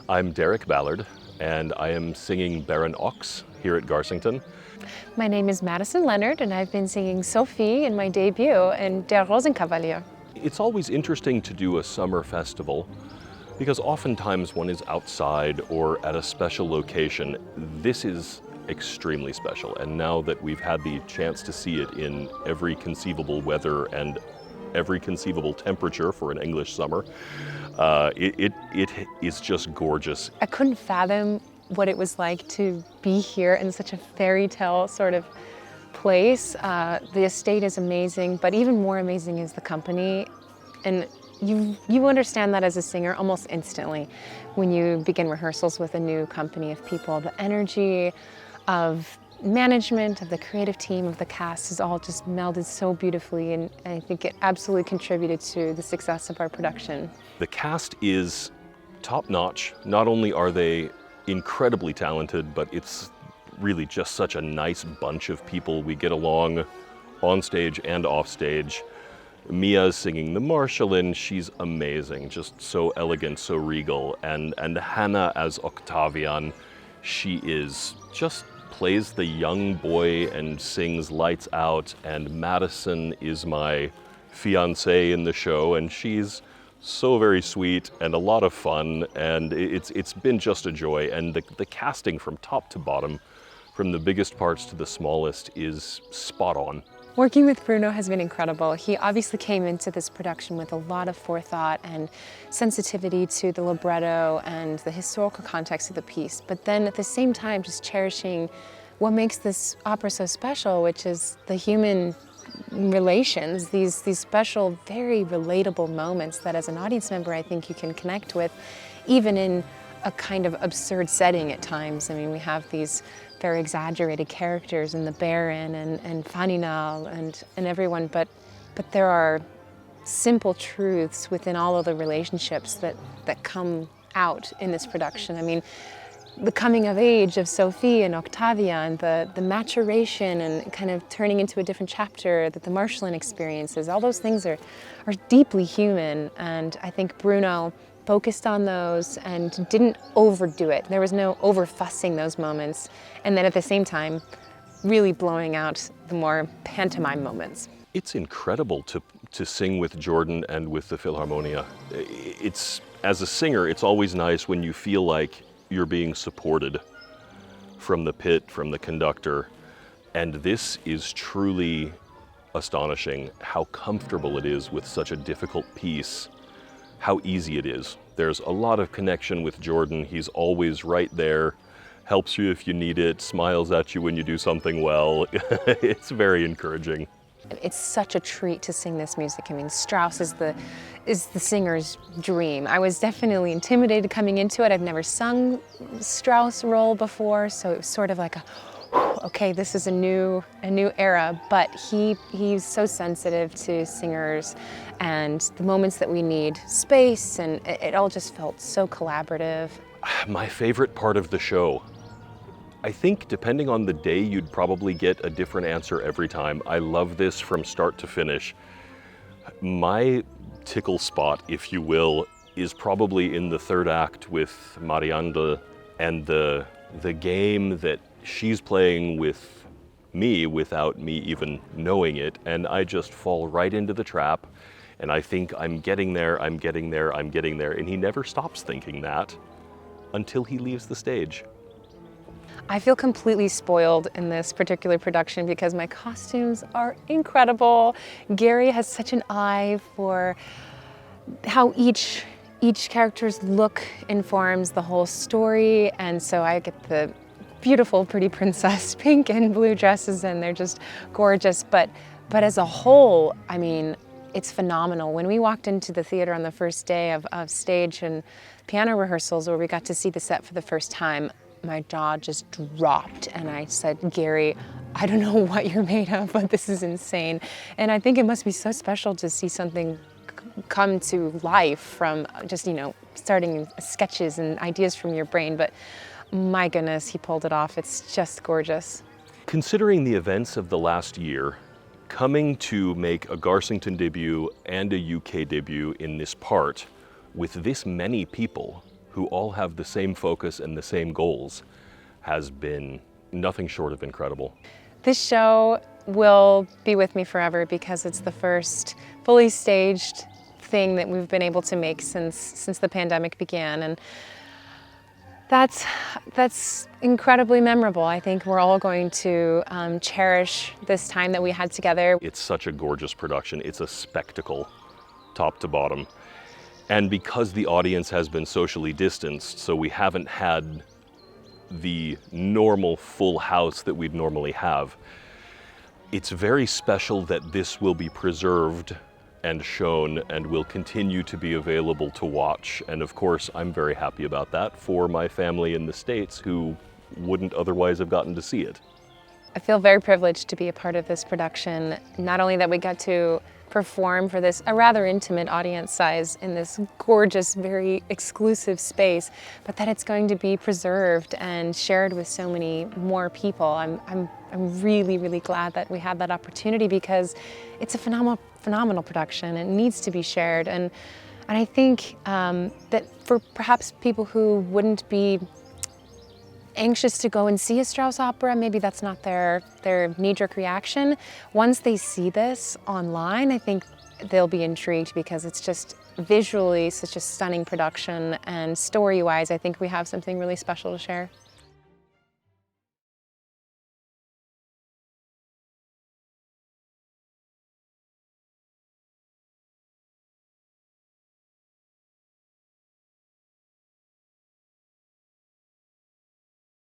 I'm Derek Ballard, and I am singing Baron Ox here at Garsington. My name is Madison Leonard, and I've been singing Sophie in my debut in Der Rosenkavalier. It's always interesting to do a summer festival because oftentimes one is outside or at a special location. This is extremely special, and now that we've had the chance to see it in every conceivable weather and every conceivable temperature for an English summer, it is just gorgeous. I couldn't fathom what it was like to be here in such a fairy tale sort of place. The estate is amazing, but even more amazing is the company. And you understand that as a singer almost instantly when you begin rehearsals with a new company of people. The energy of management, of the creative team, of the cast is all just melded so beautifully, and I think it absolutely contributed to the success of our production. The cast is top-notch. Not only are they incredibly talented, but it's really just such a nice bunch of people. We get along on stage and off stage. Mia's singing the Marschallin. She's amazing, just so elegant, so regal. And Hannah as Octavian, she is just plays the young boy and sings lights out. And Madison is my fiancée in the show, and she's so very sweet and a lot of fun, and it's been just a joy. And the casting from top to bottom, from the biggest parts to the smallest, is spot on. Working with Bruno has been incredible. He obviously came into this production with a lot of forethought and sensitivity to the libretto and the historical context of the piece, but then at the same time just cherishing what makes this opera so special, which is the human relations, these special, very relatable moments that as an audience member I think you can connect with, even in a kind of absurd setting at times. I mean, we have these very exaggerated characters in the Baron and Faninal and everyone, but there are simple truths within all of the relationships that come out in this production. I mean, the coming of age of Sophie and Octavian, the maturation and kind of turning into a different chapter that the Marschallin experiences, all those things are deeply human, and I think Bruno focused on those and didn't overdo it. There was no over-fussing those moments, and then at the same time really blowing out the more pantomime moments. It's incredible to sing with Jordan and with the Philharmonia. As a singer, it's always nice when you feel like you're being supported from the pit, from the conductor, and this is truly astonishing how comfortable it is with such a difficult piece, how easy it is. There's a lot of connection with Jordan. He's always right there, helps you if you need it, smiles at you when you do something well. It's very encouraging. It's such a treat to sing this music. I mean, Strauss is the singer's dream. I was definitely intimidated coming into it. I've never sung Strauss role before, so it was sort of like okay, this is a new era. But he's so sensitive to singers and the moments that we need space, and it all just felt so collaborative. My favorite part of the show, I think depending on the day, you'd probably get a different answer every time. I love this from start to finish. My tickle spot, if you will, is probably in the third act with Mariandel and the game that she's playing with me without me even knowing it, and I just fall right into the trap, and I think I'm getting there, I'm getting there, I'm getting there, and he never stops thinking that until he leaves the stage. I feel completely spoiled in this particular production because my costumes are incredible. Gary has such an eye for how each character's look informs the whole story, and so I get the beautiful, pretty princess pink and blue dresses, and they're just gorgeous. But as a whole, I mean, it's phenomenal. When we walked into the theater on the first day of stage and piano rehearsals where we got to see the set for the first time, my jaw just dropped, and I said, Gary, I don't know what you're made of, but this is insane. And I think it must be so special to see something come to life from just, starting sketches and ideas from your brain. But my goodness, he pulled it off. It's just gorgeous. Considering the events of the last year, coming to make a Garsington debut and a UK debut in this part with this many people who all have the same focus and the same goals has been nothing short of incredible. This show will be with me forever because it's the first fully staged thing that we've been able to make since the pandemic began, and that's incredibly memorable. I think we're all going to cherish this time that we had together. It's such a gorgeous production. It's a spectacle, top to bottom. And because the audience has been socially distanced, so we haven't had the normal full house that we'd normally have, it's very special that this will be preserved and shown and will continue to be available to watch. And of course, I'm very happy about that for my family in the States who wouldn't otherwise have gotten to see it. I feel very privileged to be a part of this production. Not only that we got to perform for a rather intimate audience size in this gorgeous, very exclusive space, but that it's going to be preserved and shared with so many more people. I'm really, really glad that we had that opportunity because it's a phenomenal production. It needs to be shared, and I think that for perhaps people who wouldn't be anxious to go and see a Strauss opera, maybe that's not their knee-jerk reaction. Once they see this online, I think they'll be intrigued because it's just visually such a stunning production, and story-wise, I think we have something really special to share.